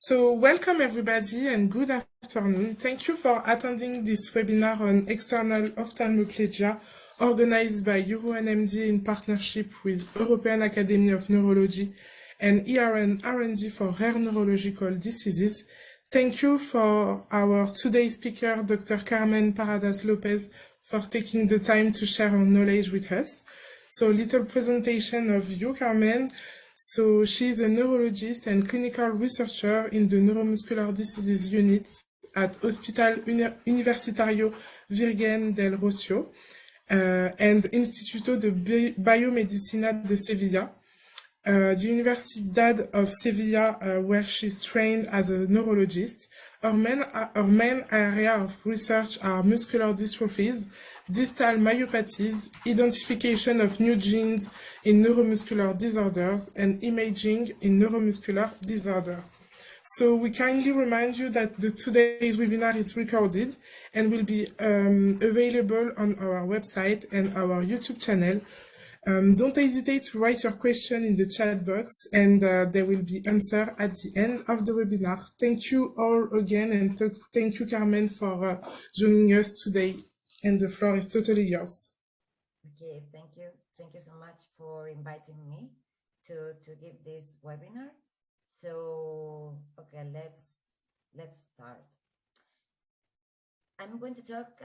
So welcome everybody and good afternoon. Thank you for attending this webinar on external ophthalmoplegia organized by EURO-NMD in partnership with European Academy of Neurology and EURO-NMD for rare neurological diseases. Thank you for our today's speaker, Dr. Carmen Paradas Lopez, for taking the time to share her knowledge with us. So little presentation of you, Carmen. So she's a neurologist and clinical researcher in the Neuromuscular Diseases Unit at Hospital Universitario Virgen del Rocío and Instituto de Biomedicina de Sevilla, the Universidad of Sevilla, where she's trained as a neurologist. Her main area of research are muscular dystrophies, distal myopathies, identification of new genes in neuromuscular disorders, and imaging in neuromuscular disorders. So we kindly remind you that today's webinar is recorded and will be available on our website and our YouTube channel. Don't hesitate to write your question in the chat box and they will be answered at the end of the webinar. Thank you all again and thank you, Carmen, for joining us today. And the floor is totally yours. Okay, thank you. Thank you so much for inviting me to give this webinar. So, okay, let's start. I'm going to talk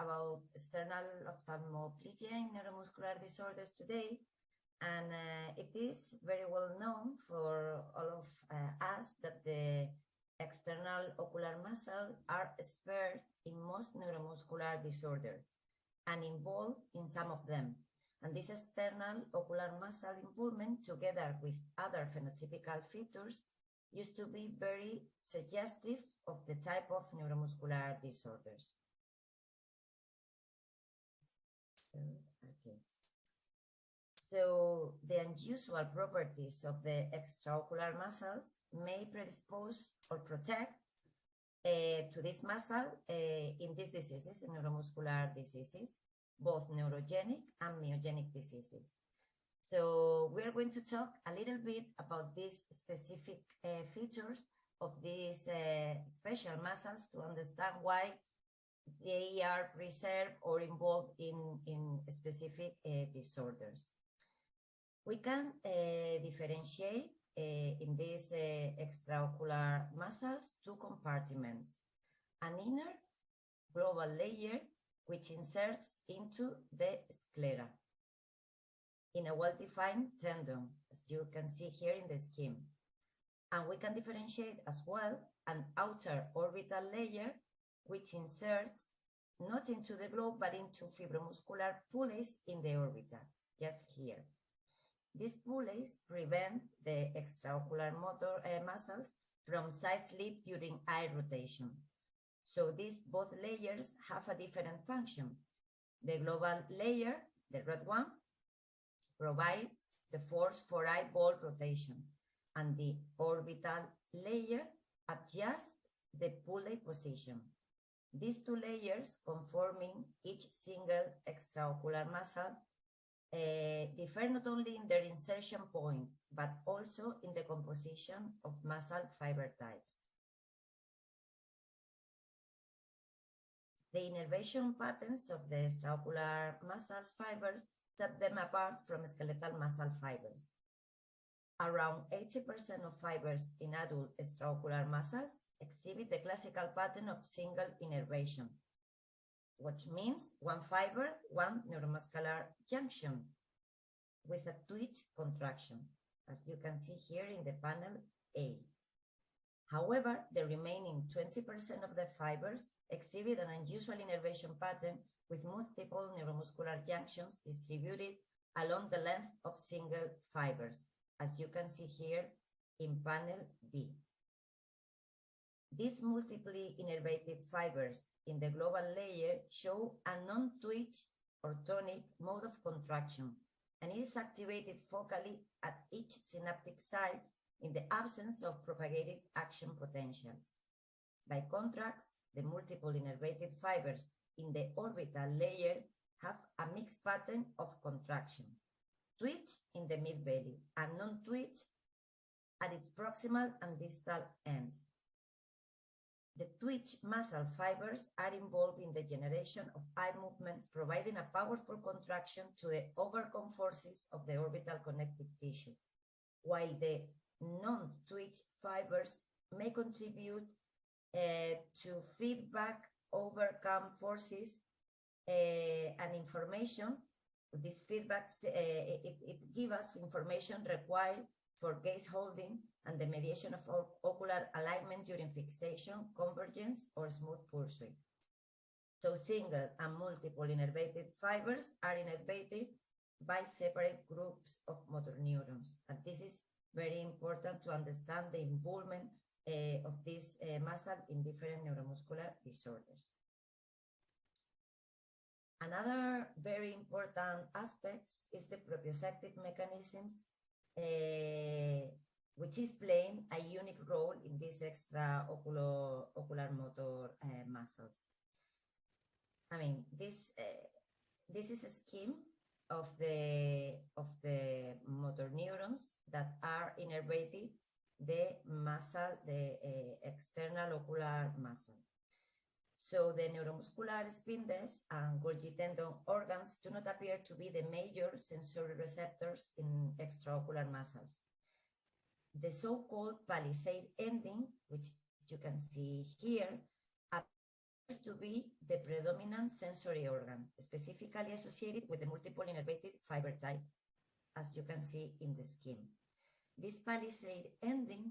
about external ophthalmoplegia in neuromuscular disorders today, and it is very well known for all of us that the external ocular muscles are spared in most neuromuscular disorders and involved in some of them. And this external ocular muscle involvement, together with other phenotypical features, used to be very suggestive of the type of neuromuscular disorders. So the unusual properties of the extraocular muscles may predispose or protect to this muscle in these diseases, in neuromuscular diseases, both neurogenic and myogenic diseases. So we are going to talk a little bit about these specific features of these special muscles to understand why they are preserved or involved in specific disorders. We can differentiate in these extraocular muscles two compartments: an inner global layer which inserts into the sclera in a well-defined tendon, as you can see here in the scheme. And we can differentiate as well an outer orbital layer which inserts not into the globe but into fibromuscular pulleys in the orbita, just here. These pulleys prevent the extraocular muscles from side slip during eye rotation. So these both layers have a different function. The global layer, the red one, provides the force for eyeball rotation, and the orbital layer adjusts the pulley position. These two layers, conforming each single extraocular muscle, differ not only in their insertion points, but also in the composition of muscle fiber types. The innervation patterns of the extraocular muscles fibers set them apart from skeletal muscle fibers. Around 80% of fibers in adult extraocular muscles exhibit the classical pattern of single innervation, which means one fiber, one neuromuscular junction with a twitch contraction, as you can see here in the panel A. However, the remaining 20% of the fibers exhibit an unusual innervation pattern with multiple neuromuscular junctions distributed along the length of single fibers, as you can see here in panel B. These multiply innervated fibers in the global layer show a non-twitch or tonic mode of contraction, and it is activated focally at each synaptic site in the absence of propagated action potentials. By contrast, the multiple innervated fibers in the orbital layer have a mixed pattern of contraction, twitch in the mid-belly and non-twitch at its proximal and distal ends. The twitch muscle fibers are involved in the generation of eye movements, providing a powerful contraction to the overcome forces of the orbital connective tissue, while the non-twitch fibers may contribute to feedback, overcome forces, and information. This feedback, it gives us information required for gaze holding and the mediation of ocular alignment during fixation, convergence, or smooth pursuit. So single and multiple innervated fibers are innervated by separate groups of motor neurons. And this is very important to understand the involvement of this muscle in different neuromuscular disorders. Another very important aspect is the proprioceptive mechanisms, which is playing a unique role in these extraocular motor muscles. I mean, this is a scheme of the motor neurons that are innervated the muscle, the external ocular muscle. So the neuromuscular spindles and Golgi tendon organs do not appear to be the major sensory receptors in extraocular muscles. The so-called palisade ending, which you can see here, appears to be the predominant sensory organ, specifically associated with the multiple innervated fiber type, as you can see in the scheme. This palisade ending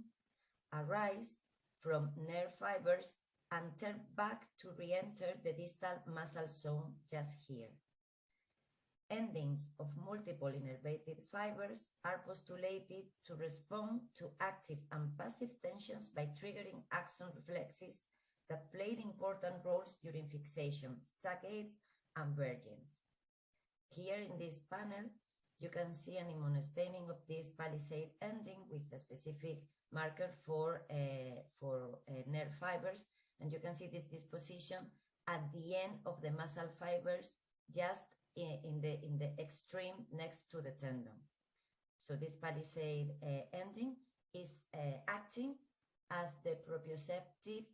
arises from nerve fibers and turn back to re-enter the distal muscle zone just here. Endings of multiple innervated fibers are postulated to respond to active and passive tensions by triggering axon reflexes that played important roles during fixation, saccades, and vergence. Here in this panel, you can see an immunostaining of this palisade ending with a specific marker for nerve fibers. And you can see this disposition at the end of the muscle fibers, just in the extreme next to the tendon. So this palisade ending is acting as the proprioceptive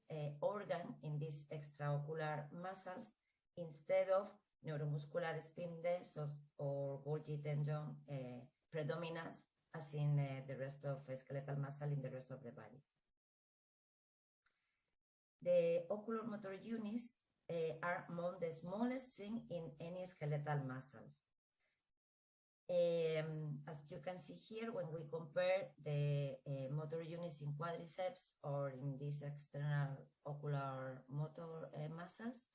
organ in these extraocular muscles instead of neuromuscular spindles or Golgi tendon predominance as in the rest of skeletal muscle in the rest of the body. The ocular motor units are among the smallest seen in any skeletal muscles. As you can see here, when we compare the motor units in quadriceps or in these external ocular motor muscles,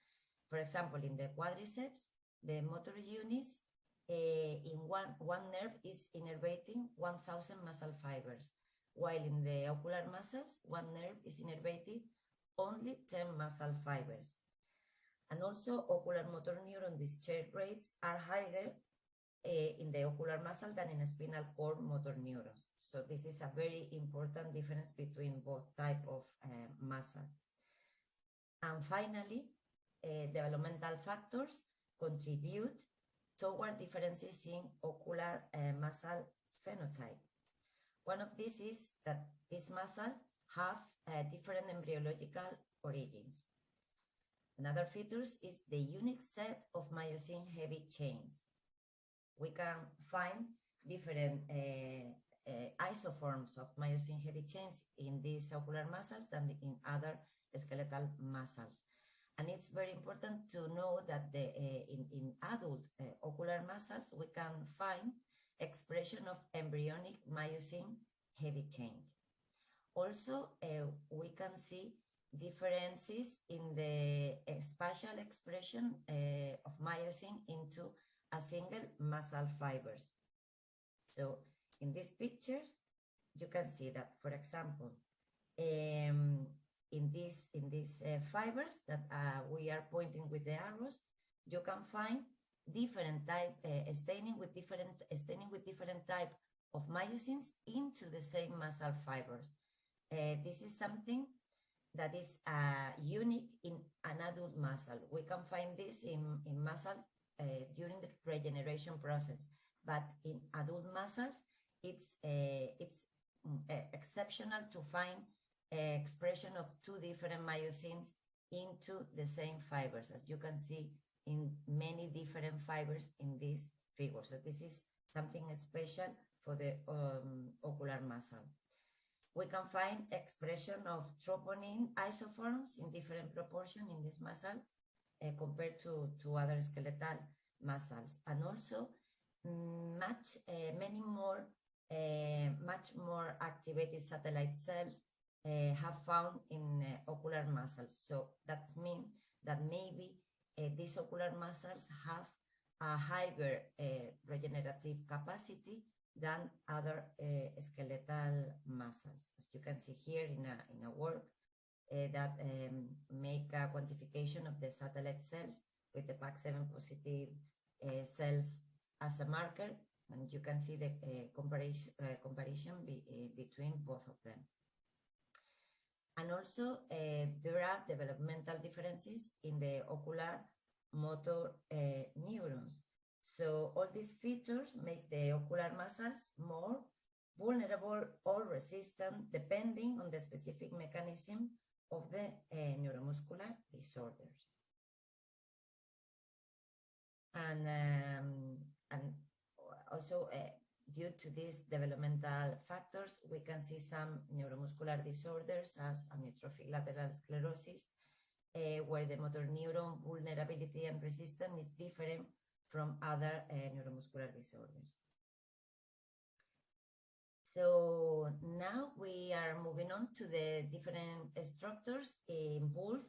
for example, in the quadriceps, the motor units in one nerve is innervating 1,000 muscle fibers, while in the ocular muscles, one nerve is innervated only 10 muscle fibers. And also ocular motor neuron discharge rates are higher in the ocular muscle than in spinal cord motor neurons. So this is a very important difference between both types of muscle. And finally, developmental factors contribute toward differences in ocular muscle phenotype. One of these is that this muscle have different embryological origins. Another feature is the unique set of myosin heavy chains. We can find different isoforms of myosin heavy chains in these ocular muscles than in other skeletal muscles. And it's very important to know that in adult ocular muscles, we can find expression of embryonic myosin heavy chain. Also, we can see differences in the spatial expression of myosin into a single muscle fibers. So in these pictures, you can see that, for example, in these fibers that we are pointing with the arrows, you can find different type staining with different type of myosins into the same muscle fibers. This is something that is unique in an adult muscle. We can find this in muscle during the regeneration process, but in adult muscles, it's exceptional to find expression of two different myosins into the same fibers, as you can see in many different fibers in this figure. So this is something special for the ocular muscle. We can find expression of troponin isoforms in different proportion in this muscle compared to other skeletal muscles, and also much more activated satellite cells have found in ocular muscles. So that means that maybe these ocular muscles have a higher regenerative capacity than other skeletal muscles. As you can see here in a work that make a quantification of the satellite cells with the PAC7 positive cells as a marker, and you can see the comparison between both of them. And also there are developmental differences in the ocular motor neurons. So all these features make the ocular muscles more vulnerable or resistant depending on the specific mechanism of the neuromuscular disorders. And also due to these developmental factors, we can see some neuromuscular disorders as amyotrophic lateral sclerosis, where the motor neuron vulnerability and resistance is different from other neuromuscular disorders. So now we are moving on to the different structures involved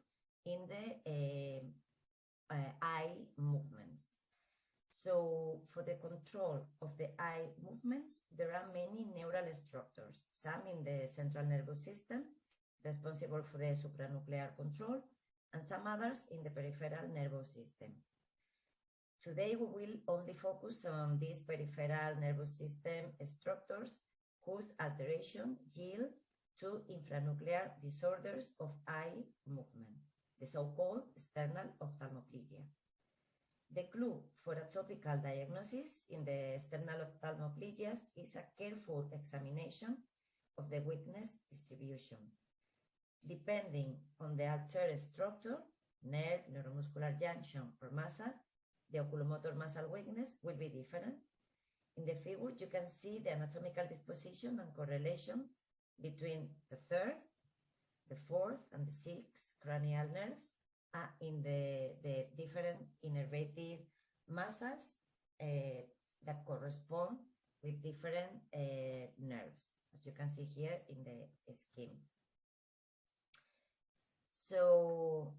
in the eye movements. So for the control of the eye movements, there are many neural structures, some in the central nervous system, responsible for the supranuclear control, and some others in the peripheral nervous system. Today, we will only focus on these peripheral nervous system structures whose alteration yield to infranuclear disorders of eye movement, the so-called external ophthalmoplegia. The clue for a topical diagnosis in the external ophthalmoplegias is a careful examination of the weakness distribution. Depending on the altered structure, nerve, neuromuscular junction, or muscle, the oculomotor muscle weakness will be different. In the figure, you can see the anatomical disposition and correlation between the third, the fourth, and the sixth cranial nerves in the different innervated muscles that correspond with different nerves, as you can see here in the scheme. So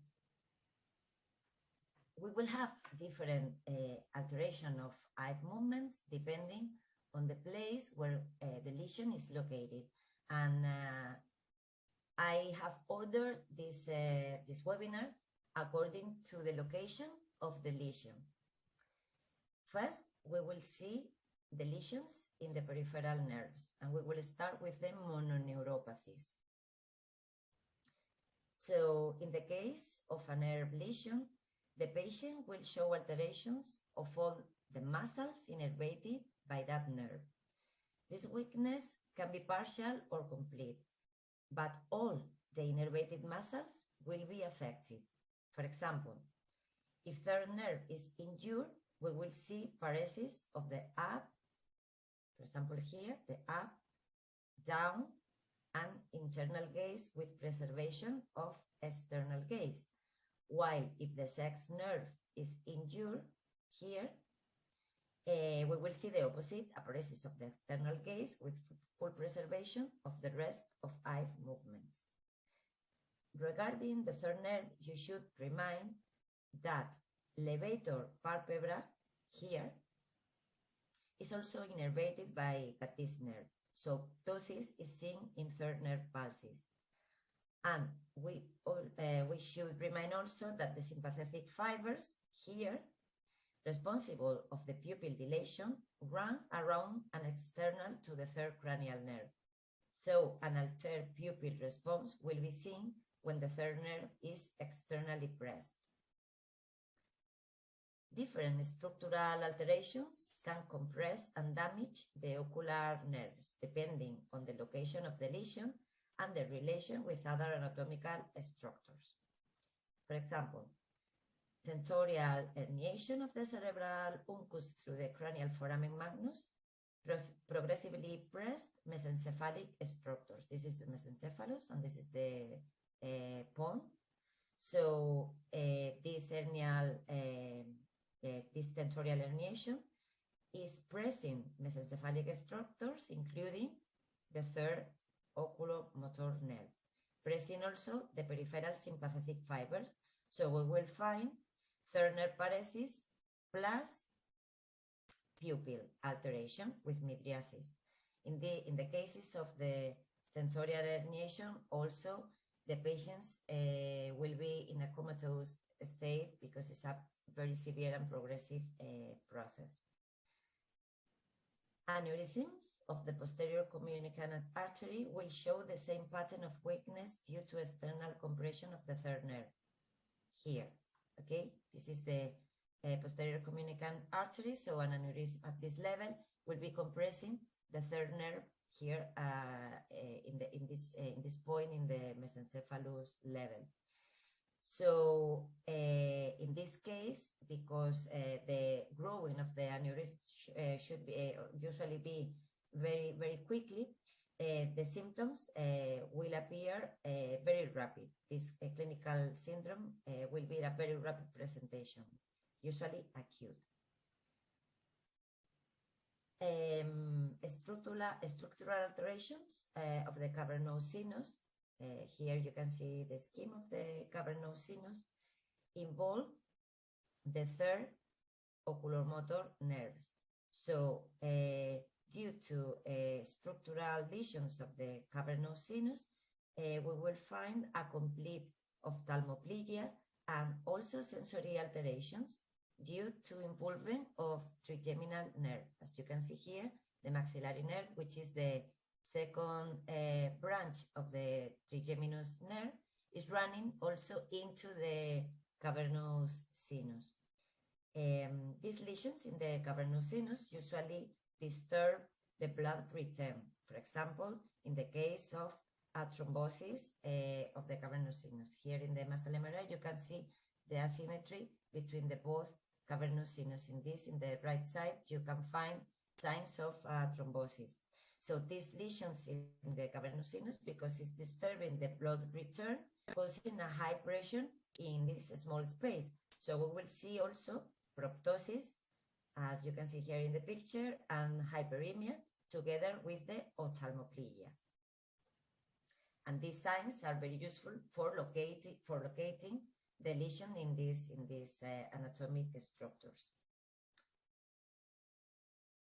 we will have different alteration of eye movements depending on the place where the lesion is located. And I have ordered this webinar according to the location of the lesion. First, we will see the lesions in the peripheral nerves, and we will start with the mononeuropathies. So in the case of a nerve lesion, the patient will show alterations of all the muscles innervated by that nerve. This weakness can be partial or complete, but all the innervated muscles will be affected. For example, if third nerve is injured, we will see paresis of the up, for example here, the up, down, and internal gaze with preservation of external gaze. While if the sixth nerve is injured here, we will see the opposite, a paresis of the external gaze with full preservation of the rest of eye movements. Regarding the third nerve, you should remind that levator palpebra here is also innervated by this nerve. So ptosis is seen in third nerve pulses. And we should remind also that the sympathetic fibers here, responsible of the pupil dilation, run around and external to the third cranial nerve. So an altered pupil response will be seen when the third nerve is externally pressed. Different structural alterations can compress and damage the ocular nerves, depending on the location of the lesion and the relation with other anatomical structures. For example, tentorial herniation of the cerebral uncus through the cranial foramen magnus, progressively pressed mesencephalic structures. This is the mesencephalus and this is the pons. So this tentorial herniation is pressing mesencephalic structures, including the third oculomotor nerve, pressing also the peripheral sympathetic fibers. So we will find third nerve paresis plus pupil alteration with mydriasis. In the cases of the tentorial herniation, also the patients will be in a comatose state because it's a very severe and progressive process. Aneurysms of the posterior communicant artery will show the same pattern of weakness due to external compression of the third nerve. Here, okay, this is the posterior communicant artery, so an aneurysm at this level will be compressing the third nerve here in this point in the mesencephalus level. So in this case, because the growing of the aneurysm should be usually be very, very quickly, the symptoms will appear very rapid. This clinical syndrome will be a very rapid presentation, usually acute. Structural alterations of the cavernous sinus. Here you can see the scheme of the cavernous sinus involve the third oculomotor nerves. So due to structural lesions of the cavernous sinus, we will find a complete ophthalmoplegia and also sensory alterations due to involvement of trigeminal nerve. As you can see here, the maxillary nerve, which is the second branch of the trigeminous nerve, is running also into the cavernous sinus. These lesions in the cavernous sinus usually disturb the blood return. For example, in the case of a thrombosis of the cavernous sinus. Here in the muscle MRI, you can see the asymmetry between the both cavernous sinus. In the right side, you can find signs of thrombosis. So these lesions in the cavernous sinus, because it's disturbing the blood return, causing a high pressure in this small space. So we will see also proptosis, as you can see here in the picture, and hyperemia together with the ophthalmoplegia. And these signs are very useful for locating the lesion in these anatomic structures.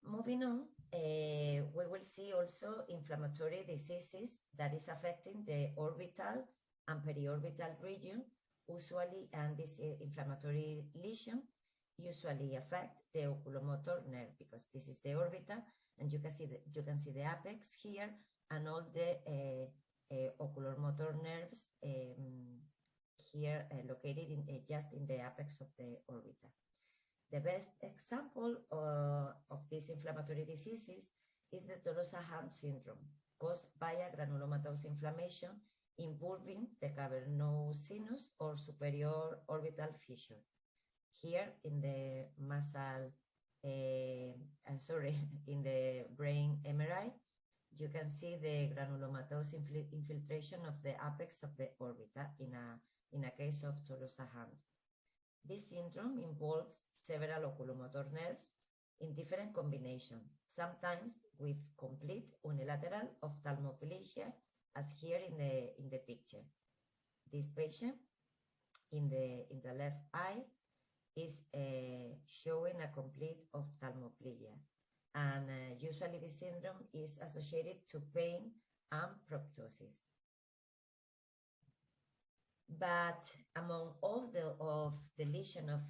Moving on, we will see also inflammatory diseases that is affecting the orbital and periorbital region, usually, and this inflammatory lesion usually affect the oculomotor nerve, because this is the orbita, and you can see the apex here, and all the oculomotor nerves here located just in the apex of the orbita. The best example of these inflammatory diseases is the Tolosa-Hunt syndrome, caused by a granulomatous inflammation involving the cavernous sinus or superior orbital fissure. Here in the muscle, in the brain MRI, you can see the granulomatous infiltration of the apex of the orbita in a case of Tolosa-Hunt. This syndrome involves several oculomotor nerves in different combinations, sometimes with complete unilateral ophthalmoplegia, as here in the picture. This patient in the left eye is showing a complete ophthalmoplegia, and usually this syndrome is associated to pain and proptosis. But among all of the lesion of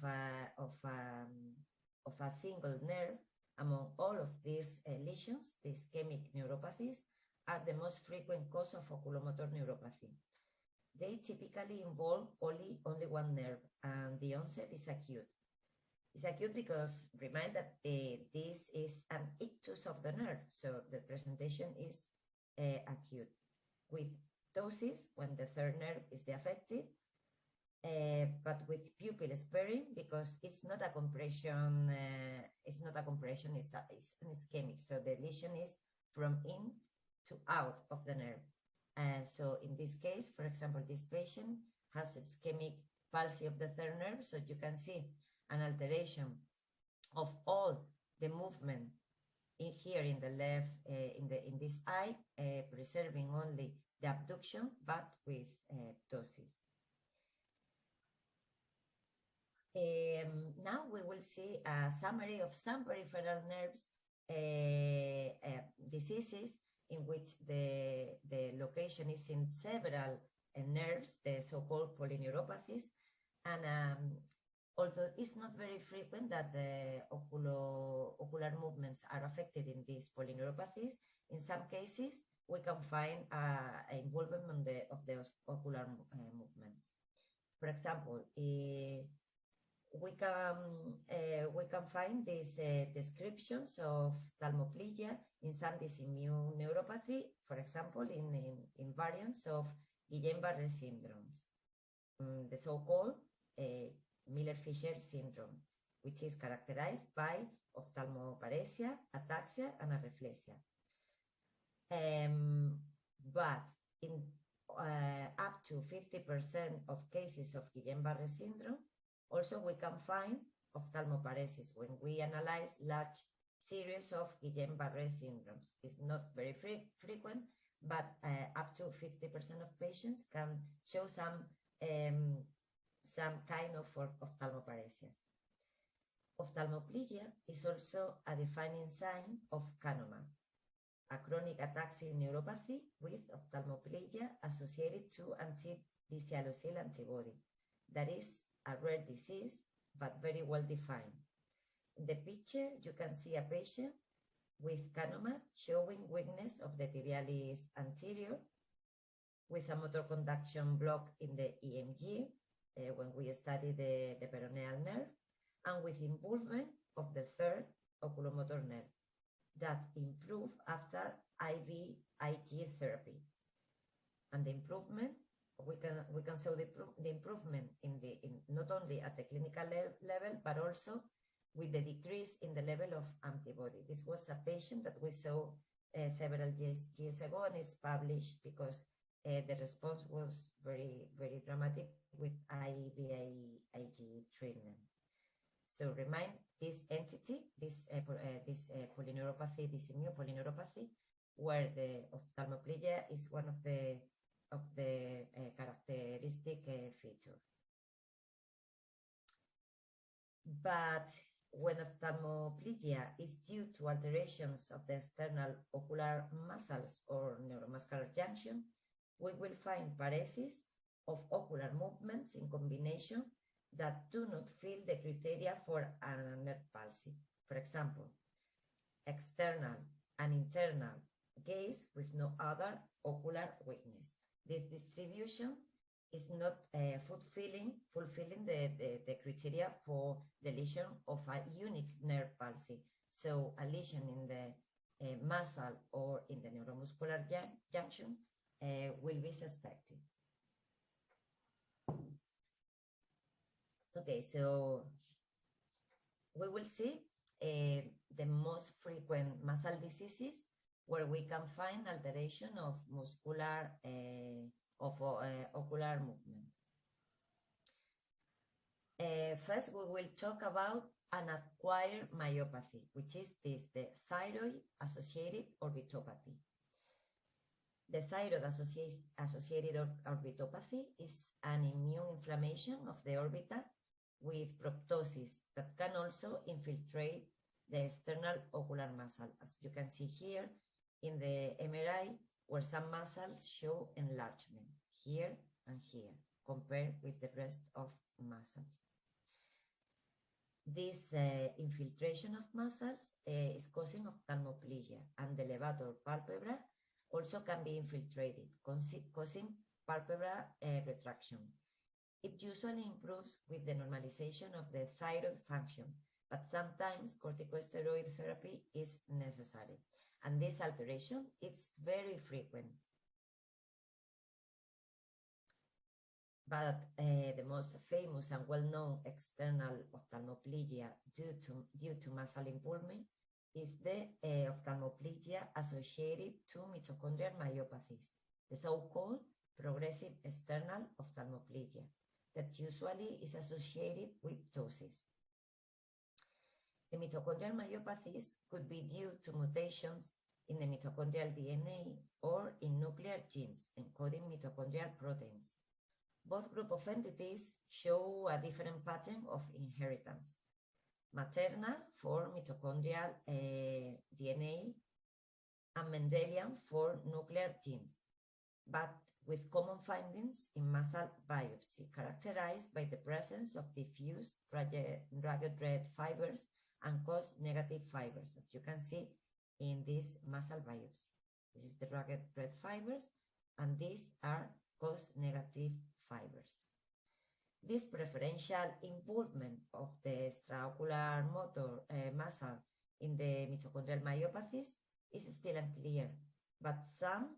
a single nerve, among all of these lesions, the ischemic neuropathies are the most frequent cause of oculomotor neuropathy. They typically involve only one nerve, and the onset is acute. It's acute because remind that this is an ictus of the nerve, so the presentation is acute, with ptosis when the third nerve is the affected, but with pupil sparing because it's not a compression. It's an ischemic. So the lesion is from in to out of the nerve. So in this case, for example, this patient has ischemic palsy of the third nerve, so you can see an alteration of all the movement in here in the left, in this eye, preserving only the abduction, but with ptosis. Now we will see a summary of some peripheral nerves diseases in which the location is in several nerves, the so-called polyneuropathies, and although it's not very frequent that the ocular movements are affected in these polyneuropathies, in some cases we can find involvement of the ocular movements. For example, we can find these descriptions of Ophtalmoplegia in some dystrophy neuropathy, for example, in variants of Guillain-Barré syndromes, the so-called Miller-Fisher syndrome, which is characterized by ophthalmoparesia, ataxia, and areflesia. But in up to 50% of cases of Guillain-Barré syndrome, also we can find ophthalmoparesis when we analyze large series of Guillain-Barré syndromes. It's not very frequent, but up to 50% of patients can show some kind of ophthalmoparesias. Ophtalmoplegia is also a defining sign of Kahneman, a chronic ataxic neuropathy with ophthalmoplegia associated to anti-disease antibody. That is a rare disease, but very well defined. In the picture, you can see a patient with Kahneman showing weakness of the tibialis anterior with a motor conduction block in the EMG when we study the peroneal nerve, and with involvement of the third oculomotor nerve that improve after IVIG therapy. And the improvement, we can show the improvement in not only at the clinical level, but also with the decrease in the level of antibody. This was a patient that we saw several years ago, and it's published because the response was very, very dramatic with IVIG treatment. So remind this entity, this polyneuropathy, this immune polyneuropathy, where the ophthalmoplegia is one of the characteristic feature. But when ophthalmoplegia is due to alterations of the external ocular muscles or neuromuscular junction, we will find paresis of ocular movements in combination that do not fill the criteria for a nerve palsy. For example, external and internal gaze with no other ocular weakness. This distribution is not fulfilling the criteria for the lesion of a unique nerve palsy. So a lesion in the muscle or in the neuromuscular junction will be suspected. Okay, so we will see the most frequent muscle diseases where we can find alteration of muscular ocular movement. First, we will talk about an acquired myopathy, which is the thyroid-associated orbitopathy. The thyroid-associated orbitopathy is an immune inflammation of the orbita with proptosis that can also infiltrate the external ocular muscle, as you can see here in the MRI, where some muscles show enlargement here and here compared with the rest of muscles. This infiltration of muscles is causing ophthalmoplegia, and the levator palpebra also can be infiltrated, causing palpebral retraction. It usually improves with the normalization of the thyroid function, but sometimes corticosteroid therapy is necessary. And this alteration is very frequent. But the most famous and well-known external ophthalmoplegia due to muscle involvement is the ophthalmoplegia associated to mitochondrial myopathies, the so-called progressive external ophthalmoplegia that usually is associated with ptosis. The mitochondrial myopathies could be due to mutations in the mitochondrial DNA or in nuclear genes encoding mitochondrial proteins. Both group of entities show a different pattern of inheritance. Maternal for mitochondrial DNA and Mendelian for nuclear genes, but with common findings in muscle biopsy, characterized by the presence of diffuse rugged red fibers and cause-negative fibers, as you can see in this muscle biopsy. This is the rugged red fibers, and these are cause-negative fibers. This preferential involvement of the extraocular motor muscle in the mitochondrial myopathies is still unclear, but some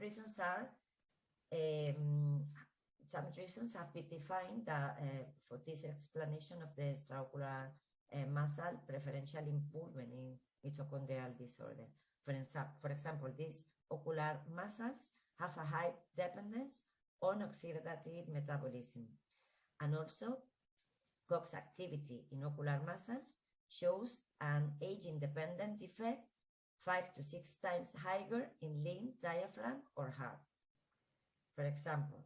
reasons have been defined for this explanation of the extraocular muscle preferential involvement in mitochondrial disorder. For example, these ocular muscles have a high dependence on oxidative metabolism, and also COX activity in ocular muscles shows an age-independent effect 5 to 6 times higher in limb, diaphragm, or heart. For example,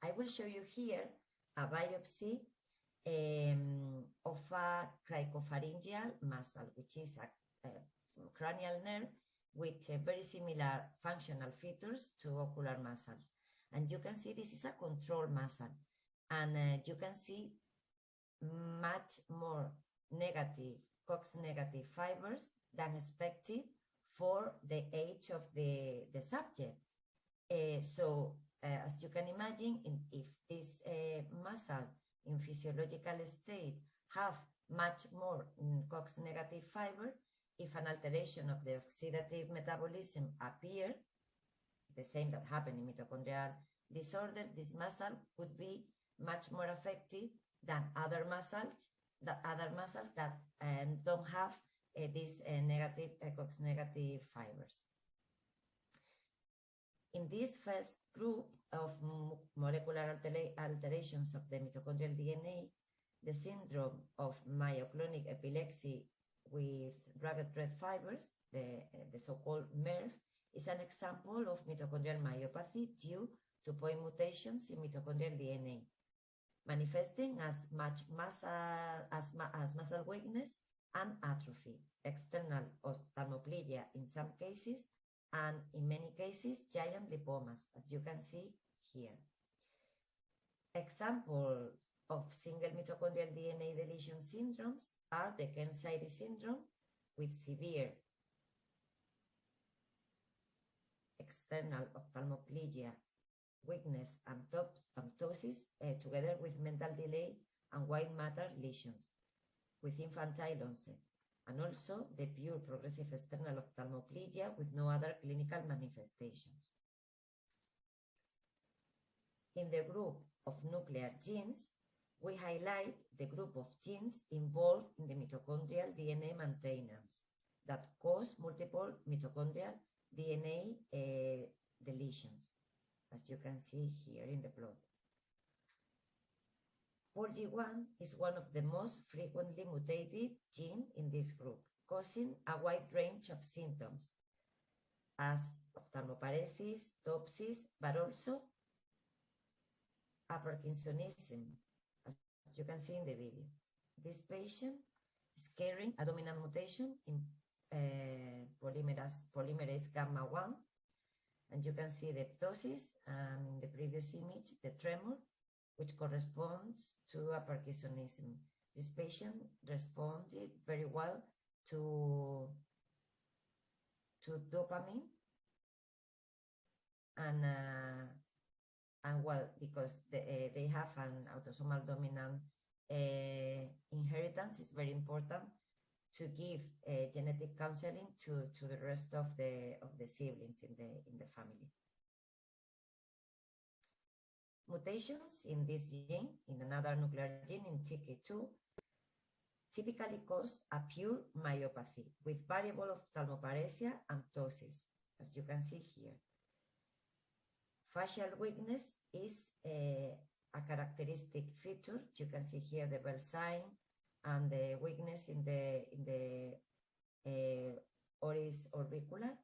I will show you here a biopsy of a cricopharyngeal muscle, which is a cranial nerve with very similar functional features to ocular muscles. And you can see this is a control muscle, and you can see much more negative, COX-negative fibers than expected for the age of the subject. As you can imagine, if this muscle in physiological state have much more COX-negative fiber, if an alteration of the oxidative metabolism appear, the same that happened in mitochondrial disorder, this muscle could be much more affected than other muscles that don't have these negative COX-negative fibers. In this first group of molecular alterations of the mitochondrial DNA, the syndrome of myoclonic epilepsy with rugged red fibers, the so-called MERF, is an example of mitochondrial myopathy due to point mutations in mitochondrial DNA, manifesting as muscle weakness and atrophy, external ophthalmoplegia in some cases, and in many cases, giant lipomas, as you can see here. Examples of single mitochondrial DNA deletion syndromes are the Kearns-Sayre syndrome with severe external ophthalmoplegia, weakness, and ptosis, together with mental delay and white matter lesions with infantile onset, and also the pure progressive external ophthalmoplegia with no other clinical manifestations. In the group of nuclear genes, we highlight the group of genes involved in the mitochondrial DNA maintenance that cause multiple mitochondrial DNA deletions, as you can see here in the plot. POLG1 is one of the most frequently mutated genes in this group, causing a wide range of symptoms as ophthalmoparesis, ptosis, but also a Parkinsonism, as you can see in the video. This patient is carrying a dominant mutation in polymerase gamma 1, and you can see the ptosis, and in the previous image, the tremor, which corresponds to a Parkinsonism. This patient responded very well to dopamine, and well, because they have an autosomal dominant inheritance, it's very important to give genetic counseling to the rest of the siblings in the family. Mutations in this gene, in another nuclear gene, in TK2, typically cause a pure myopathy with variable ophthalmoparesia and ptosis, as you can see here. Facial weakness is a characteristic feature. You can see here the bell sign and the weakness in the oris orbicular.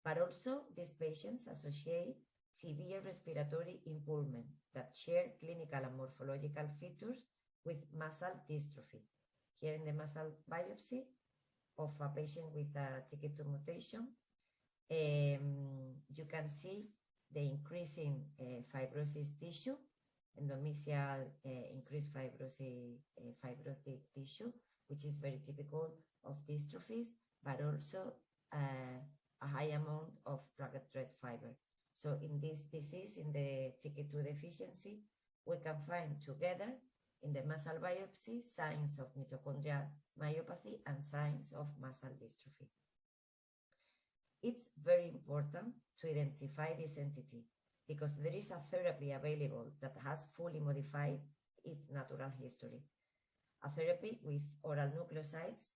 But also, these patients associate severe respiratory involvement that share clinical and morphological features with muscle dystrophy. Here in the muscle biopsy of a patient with a TK2 mutation, you can see the increasing fibrosis tissue, endomysial increased fibrotic tissue, which is very typical of dystrophies, but also a high amount of target red fiber. So in this disease, in the TK2 deficiency, we can find together in the muscle biopsy signs of mitochondrial myopathy and signs of muscle dystrophy. It's very important to identify this entity because there is a therapy available that has fully modified its natural history. A therapy with oral nucleosides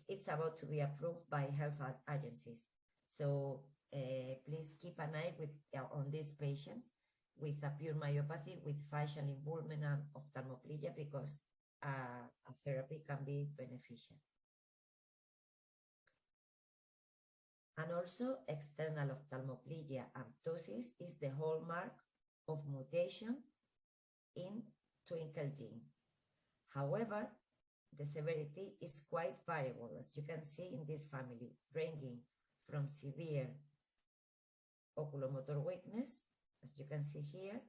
it's about to be approved by health agencies. So please keep an eye on these patients with a pure myopathy with facial involvement and ophthalmoplegia because a therapy can be beneficial. And also, external ophthalmoplegia and ptosis is the hallmark of mutation in twinkle gene. However, the severity is quite variable, as you can see in this family, ranging from severe oculomotor weakness, as you can see here,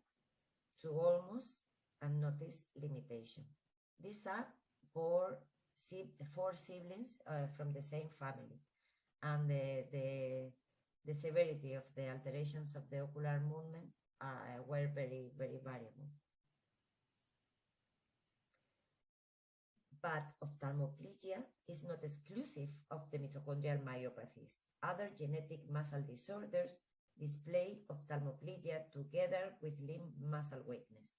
to almost unnoticed limitation. These are four siblings from the same family, and the severity of the alterations of the ocular movement were very, very variable. But ophthalmoplegia is not exclusive of the mitochondrial myopathies. Other genetic muscle disorders display ophthalmoplegia together with limb muscle weakness.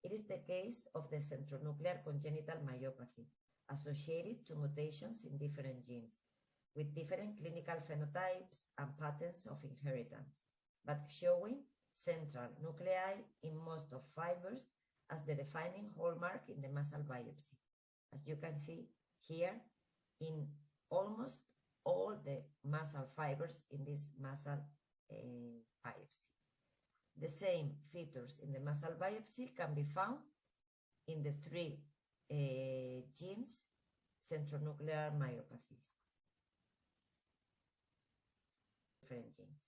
It is the case of the centronuclear congenital myopathy, associated to mutations in different genes, with different clinical phenotypes and patterns of inheritance, but showing central nuclei in most of fibers as the defining hallmark in the muscle biopsy. As you can see here, in almost all the muscle fibers in this muscle biopsy. The same features in the muscle biopsy can be found in the three genes, centronuclear myopathies. Different genes.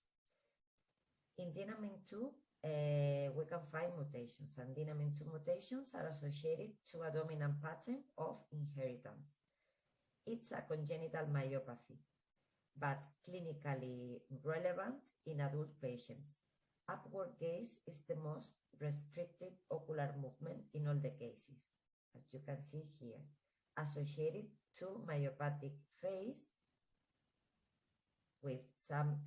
In DNAMIN2, we can find mutations, and DNAMIN2 mutations are associated to a dominant pattern of inheritance. It's a congenital myopathy, but clinically relevant in adult patients. Upward gaze is the most restricted ocular movement in all the cases, as you can see here, associated to myopathic face with some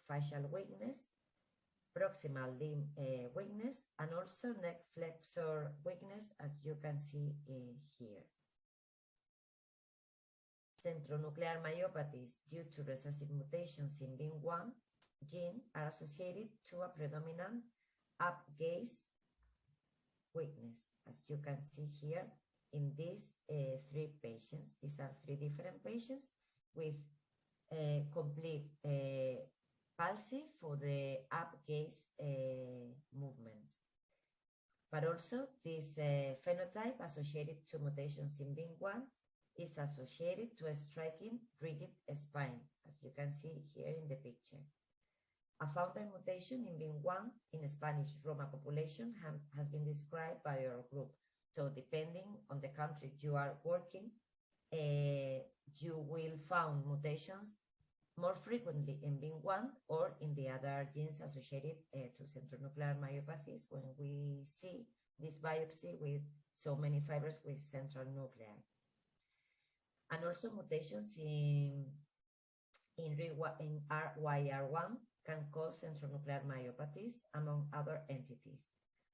facial weakness, proximal limb weakness, and also neck flexor weakness, as you can see here. Centronuclear myopathies due to recessive mutations in BIN1 gene are associated to a predominant up gaze weakness, as you can see here in these three patients. These are three different patients with complete palsy for the up gaze movements. But also this phenotype associated to mutations in BIN1 is associated to a striking rigid spine, as you can see here in the picture. A founder mutation in BIN1 in Spanish Roma population has been described by our group. So depending on the country you are working, you will find mutations more frequently in BIN1 or in the other genes associated to centronuclear myopathies when we see this biopsy with so many fibers with central nuclei. And also mutations in RYR1 can cause centronuclear myopathies among other entities,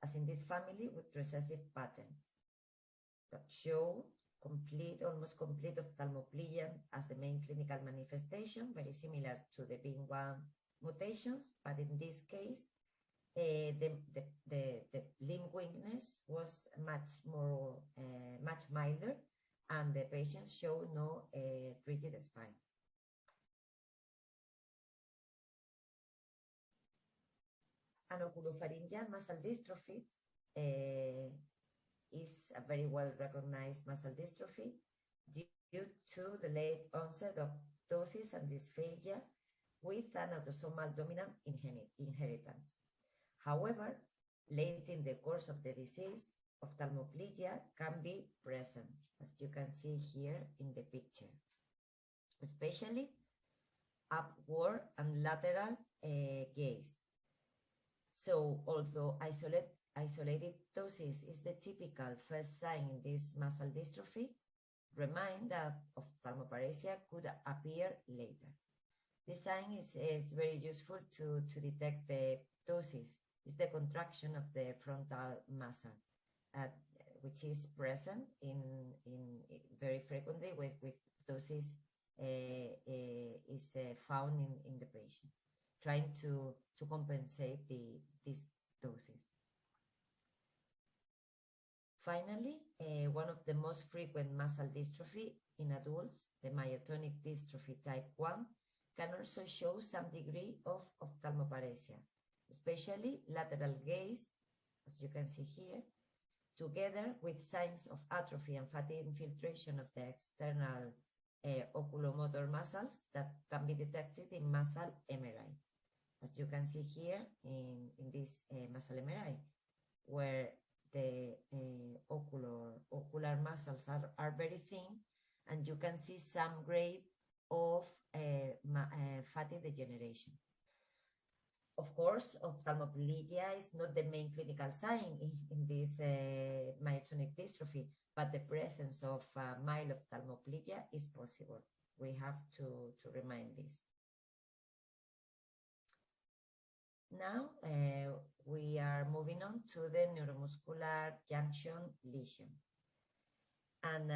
as in this family with recessive pattern that show almost complete ophthalmoplegia as the main clinical manifestation, very similar to the BIN1 mutations, but in this case, the limb weakness was much milder, and the patients show no rigid spine. An oculopharyngeal muscle dystrophy is a very well recognized muscle dystrophy due to the late onset of ptosis and dysphagia with an autosomal dominant inheritance. However, late in the course of the disease, ophthalmoplegia can be present, as you can see here in the picture, especially upward and lateral gaze. So although isolated ptosis is the typical first sign in this muscle dystrophy, remind that ophthalmoparesia could appear later. This sign is very useful to detect the ptosis. It's the contraction of the frontal muscle, which is present in very frequently with ptosis is found in the patient, trying to compensate this ptosis. Finally, one of the most frequent muscle dystrophy in adults, the myotonic dystrophy type 1, can also show some degree of ophthalmoparesia, especially lateral gaze, as you can see here, together with signs of atrophy and fatty infiltration of the external oculomotor muscles that can be detected in muscle MRI, as you can see here in this muscle MRI, where the ocular muscles are very thin, and you can see some grade of fatty degeneration. Of course, ophthalmoplegia is not the main clinical sign in this myotonic dystrophy, but the presence of mild ophthalmoplegia is possible. We have to remind this. Now, we are moving on to the neuromuscular junction lesion. And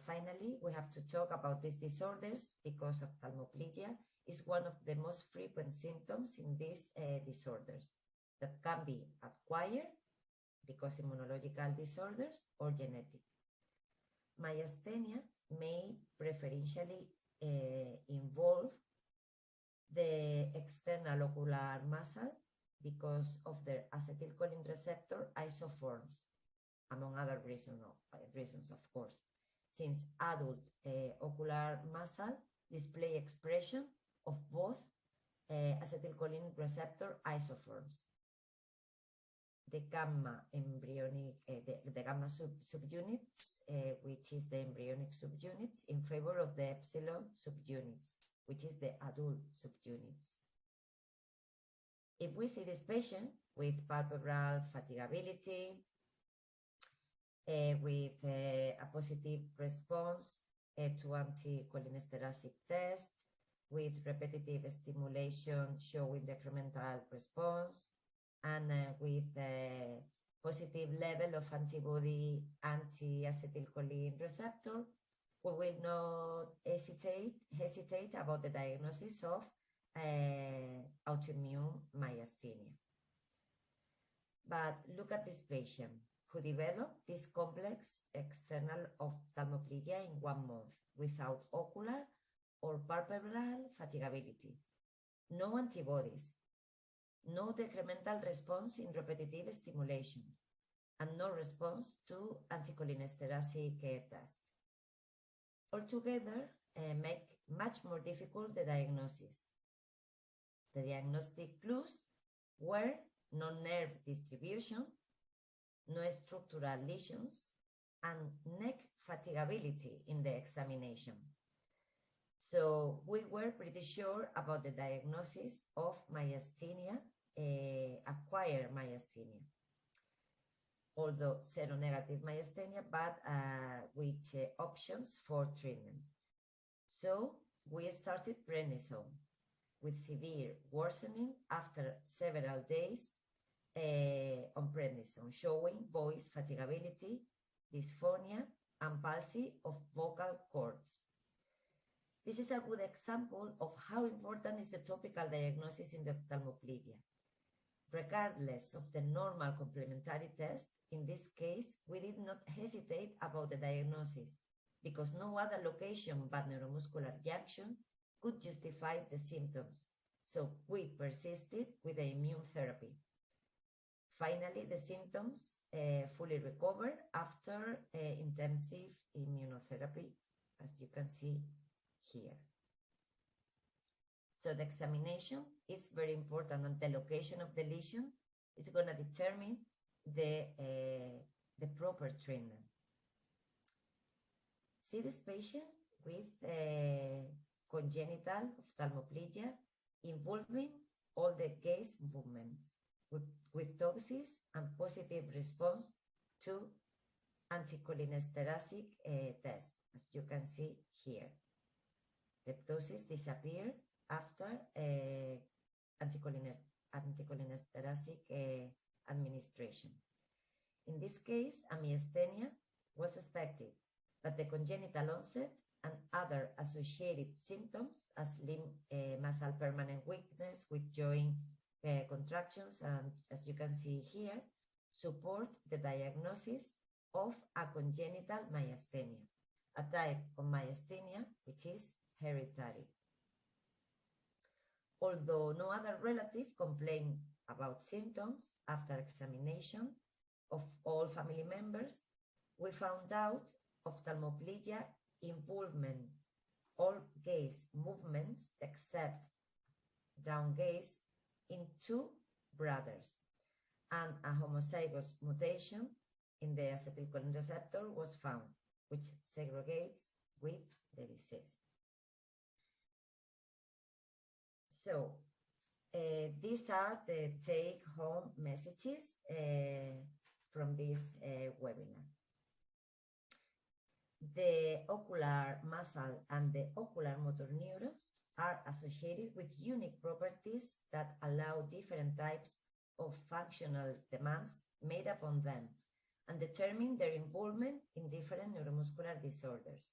finally, we have to talk about these disorders because ophthalmoplegia is one of the most frequent symptoms in these disorders that can be acquired because immunological disorders or genetic. Myasthenia may preferentially involve the external ocular muscle because of their acetylcholine receptor isoforms, among other reasons, of course, since adult ocular muscle display expression of both acetylcholine receptor isoforms. The gamma embryonic, the gamma subunits, which is the embryonic subunits, in favor of the epsilon subunits, which is the adult subunits. If we see this patient with palpebral fatigability, with a positive response to anticholinesterase test, with repetitive stimulation showing decremental response, and with a positive level of antibody anti-acetylcholine receptor, we will not hesitate about the diagnosis of autoimmune myasthenia. But look at this patient who developed this complex external ophthalmoplegia in 1 month without ocular or palpebral fatigability, no antibodies, no decremental response in repetitive stimulation, and no response to anticholinesterase test. Altogether, make much more difficult the diagnosis. The diagnostic clues were no nerve distribution, no structural lesions, and neck fatigability in the examination. So we were pretty sure about the diagnosis of myasthenia, acquired myasthenia, although seronegative myasthenia, but with options for treatment. So we started prednisone with severe worsening after several days on prednisone, showing voice fatigability, dysphonia, and palsy of vocal cords. This is a good example of how important is the topical diagnosis in the ophthalmoplegia. Regardless of the normal complementary test, in this case, we did not hesitate about the diagnosis because no other location but neuromuscular junction could justify the symptoms. So we persisted with the immune therapy. Finally, the symptoms fully recovered after intensive immunotherapy, as you can see here. So the examination is very important, and the location of the lesion is going to determine the proper treatment. See this patient with congenital ophthalmoplegia involving all the gaze movements with ptosis and positive response to anticholinesterasic test, as you can see here. The ptosis disappeared after anticholinesterasic administration. In this case, a myasthenia was expected, but the congenital onset and other associated symptoms as limb muscle permanent weakness with joint contractions, and as you can see here, support the diagnosis of a congenital myasthenia, a type of myasthenia which is hereditary. Although no other relative complained about symptoms after examination of all family members, we found out ophthalmoplegia involvement all gaze movements except down gaze in 2 brothers, and a homozygous mutation in the acetylcholine receptor was found, which segregates with the disease. So these are the take-home messages from this webinar. The ocular muscle and the ocular motor neurons are associated with unique properties that allow different types of functional demands made upon them and determine their involvement in different neuromuscular disorders.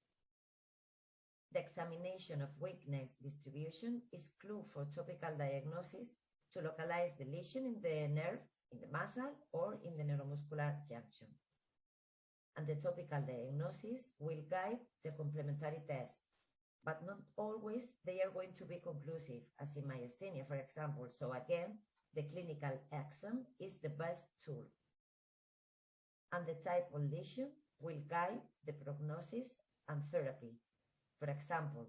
The examination of weakness distribution is clue for topical diagnosis to localize the lesion in the nerve, in the muscle, or in the neuromuscular junction. And the topical diagnosis will guide the complementary tests, but not always they are going to be conclusive, as in myasthenia, for example. So again, the clinical exam is the best tool. And the type of lesion will guide the prognosis and therapy. For example,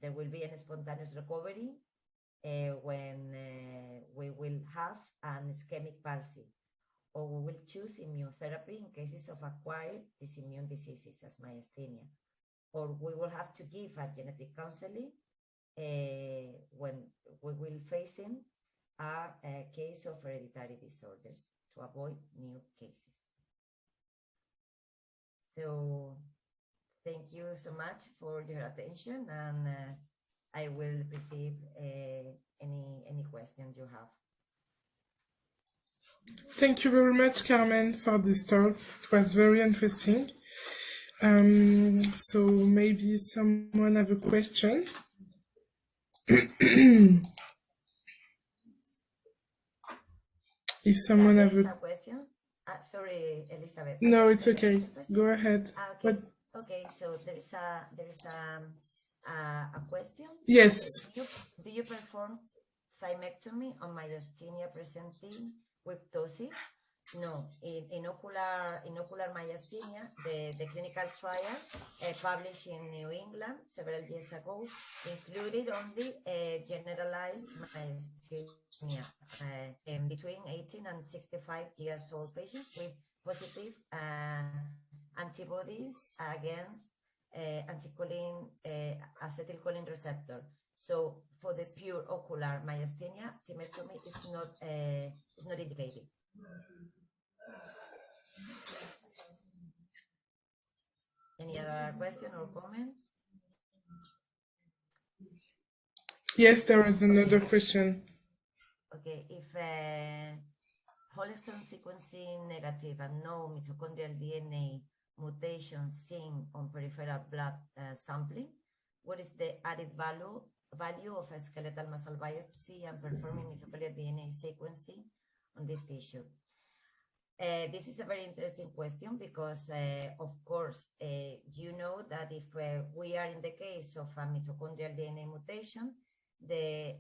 there will be a spontaneous recovery when we will have an ischemic palsy, or we will choose immunotherapy in cases of acquired immune diseases as myasthenia, or we will have to give a genetic counseling when we will facing a case of hereditary disorders to avoid new cases. So thank you so much for your attention, and I will receive any questions you have. Thank you very much, Carmen, for this talk. It was very interesting. So maybe someone have a question. If someone have a question. Sorry, Elizabeth. No, it's okay. Go ahead. Okay. Okay. So there is a question. Yes. Do you perform thymectomy on myasthenia presenting with ptosis? No. In ocular myasthenia, the clinical trial published in New England several years ago included only generalized myasthenia in between 18 and 65 years old patients with positive antibodies against acetylcholine receptor. So for the pure ocular myasthenia, thymectomy is not indicated. Any other question or comments? Yes, there was another question. Okay, if whole exome sequencing negative and no mitochondrial DNA mutation seen on peripheral blood sampling, what is the added value of a skeletal muscle biopsy and performing mitochondrial DNA sequencing on this tissue? This is a very interesting question because, of course, you know that if we are in the case of a mitochondrial DNA mutation, the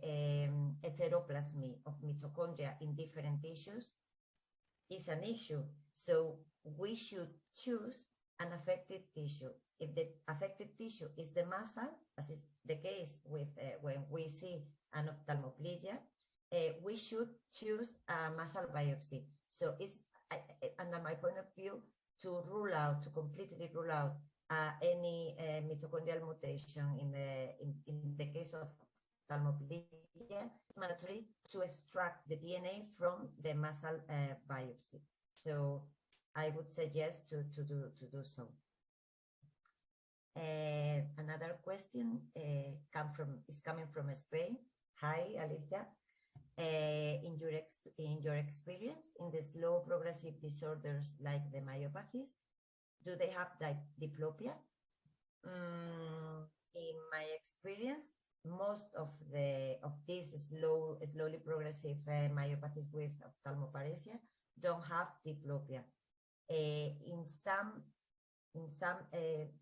heteroplasmy of mitochondria in different tissues is an issue. So we should choose an affected tissue. If the affected tissue is the muscle, as is the case with when we see an ophthalmoplegia, we should choose a muscle biopsy. So it's, under my point of view, to completely rule out any mitochondrial mutation in the case of ophthalmoplegia, it's mandatory to extract the DNA from the muscle biopsy. So I would suggest to do so. Another question is coming from Spain. Hi, Alicia. In your experience in the slow progressive disorders like the myopathies, do they have diplopia? In my experience, most of these slowly progressive myopathies with ophthalmoparesia don't have diplopia. In some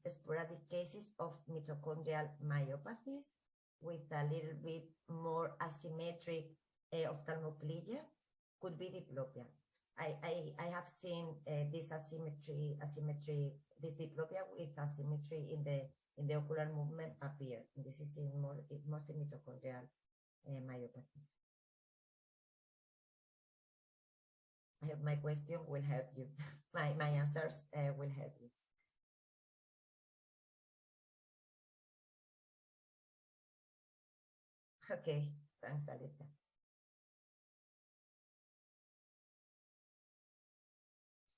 sporadic cases of mitochondrial myopathies with a little bit more asymmetric ophthalmoplegia could be diplopia. I have seen this diplopia with asymmetry in the ocular movement appear. And this is in mostly mitochondrial myopathies. I hope my question will help you. my answers will help you. Okay, thanks, Alita.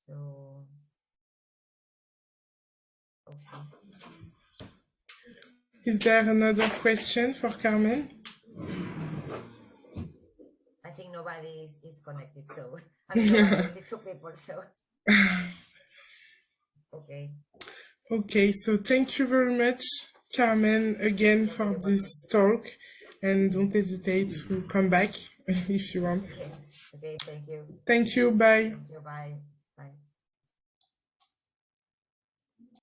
So, okay. Is there another question for Carmen? I think nobody is connected, so I mean, only two people, so okay. Okay, so thank you very much, Carmen, again for this talk, and don't hesitate to come back if you want. Okay, thank you. Thank you, bye. Thank you, bye.